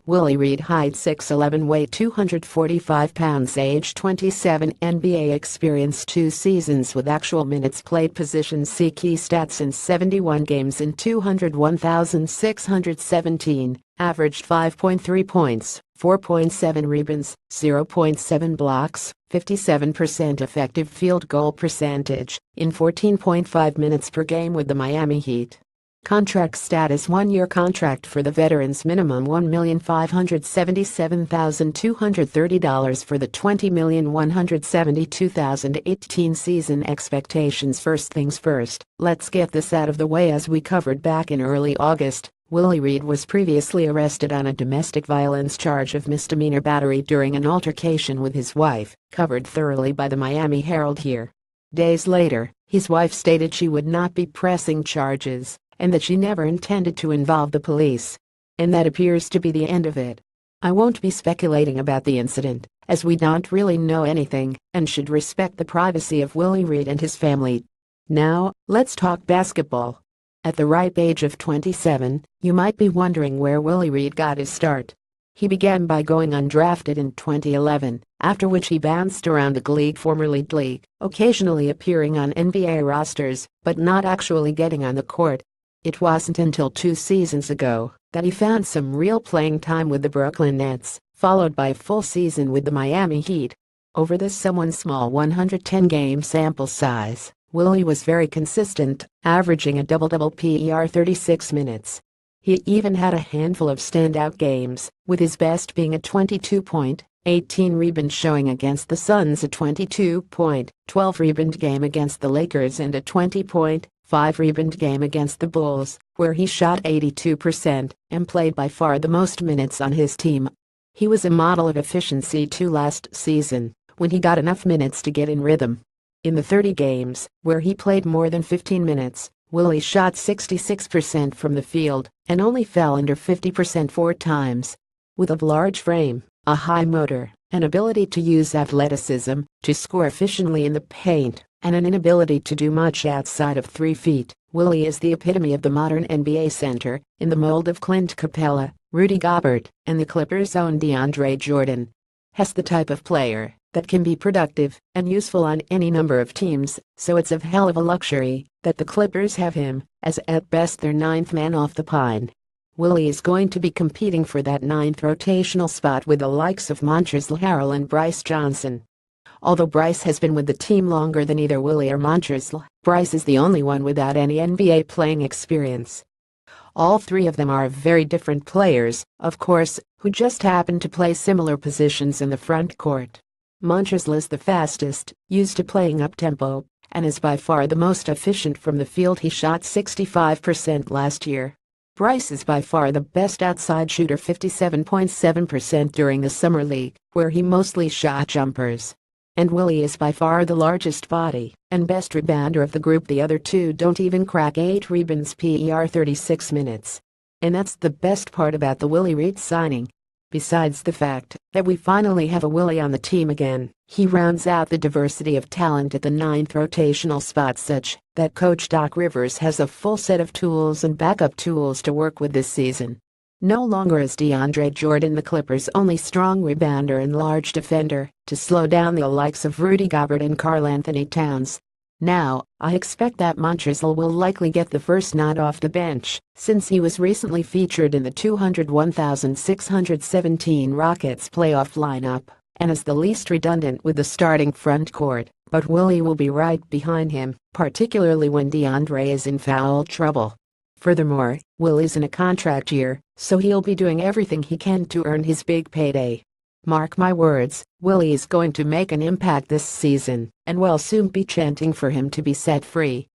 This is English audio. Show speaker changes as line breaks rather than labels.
Willie Reed Height 6'11", weight 245 pounds, age 27, NBA experience, 2 seasons with actual minutes played, position. See key stats in 71 games in 201,617, averaged 5.3 points, 4.7 rebounds, 0.7 blocks, 57% effective field goal percentage, in 14.5 minutes per game with the Miami Heat. Contract status: 1-year contract for the veterans, minimum $1,577,230 for the $20,172,018 season. Expectations: first things first, let's get this out of the way. As we covered back in early August, Willie Reed was previously arrested on a domestic violence charge of misdemeanor battery during an altercation with his wife, covered thoroughly by the Miami Herald here. Days later, his wife stated she would not be pressing charges, and that she never intended to involve the police. And that appears to be the end of it. I won't be speculating about the incident, as we don't really know anything, and should respect the privacy of Willie Reed and his family. Now, let's talk basketball. At the ripe age of 27, you might be wondering where Willie Reed got his start. He began by going undrafted in 2011, after which he bounced around the league, formerly league, occasionally appearing on NBA rosters, but not actually getting on the court. It wasn't until 2 seasons ago that he found some real playing time with the Brooklyn Nets, followed by a full season with the Miami Heat. Over this somewhat small 110-game sample size, Willie was very consistent, averaging a double-double per 36 minutes. He even had a handful of standout games, with his best being a 22-point, 18-rebound showing against the Suns, a 22-point, 12-rebound game against the Lakers, and a 20-point, 5-rebound game against the Bulls, where he shot 82% and played by far the most minutes on his team. He was a model of efficiency too last season, when he got enough minutes to get in rhythm. In the 30 games, where he played more than 15 minutes, Willie shot 66% from the field and only fell under 50% 4 times. With a large frame, a high motor, an ability to use athleticism to score efficiently in the paint, and an inability to do much outside of 3 feet, Willie is the epitome of the modern NBA center, in the mold of Clint Capella, Rudy Gobert, and the Clippers' own DeAndre Jordan. He's the type of player that can be productive and useful on any number of teams, so it's a hell of a luxury that the Clippers have him as at best their 9th man off the pine. Willie is going to be competing for that 9th rotational spot with the likes of Montrezl Harrell and Bryce Johnson. Although Bryce has been with the team longer than either Willie or Montrezl, Bryce is the only one without any NBA playing experience. All 3 of them are very different players, of course, who just happen to play similar positions in the front court. Montrezl is the fastest, used to playing up-tempo, and is by far the most efficient from the field. He shot 65% last year. Bryce is by far the best outside shooter, 57.7% during the summer league, where he mostly shot jumpers. And Willie is by far the largest body and best rebounder of the group. The other 2 don't even crack 8 rebounds per 36 minutes. And that's the best part about the Willie Reed signing. Besides the fact that we finally have a Willie on the team again, he rounds out the diversity of talent at the 9th rotational spot such that Coach Doc Rivers has a full set of tools and backup tools to work with this season. No longer is DeAndre Jordan the Clippers' only strong rebounder and large defender to slow down the likes of Rudy Gobert and Karl-Anthony Towns. Now, I expect that Montrezl will likely get the first nod off the bench, since he was recently featured in the 201,617 Rockets playoff lineup, and is the least redundant with the starting front court, but Willie will be right behind him, particularly when DeAndre is in foul trouble. Furthermore, Willie's in a contract year, so he'll be doing everything he can to earn his big payday. Mark my words, Willie is going to make an impact this season, and we'll soon be chanting for him to be set free.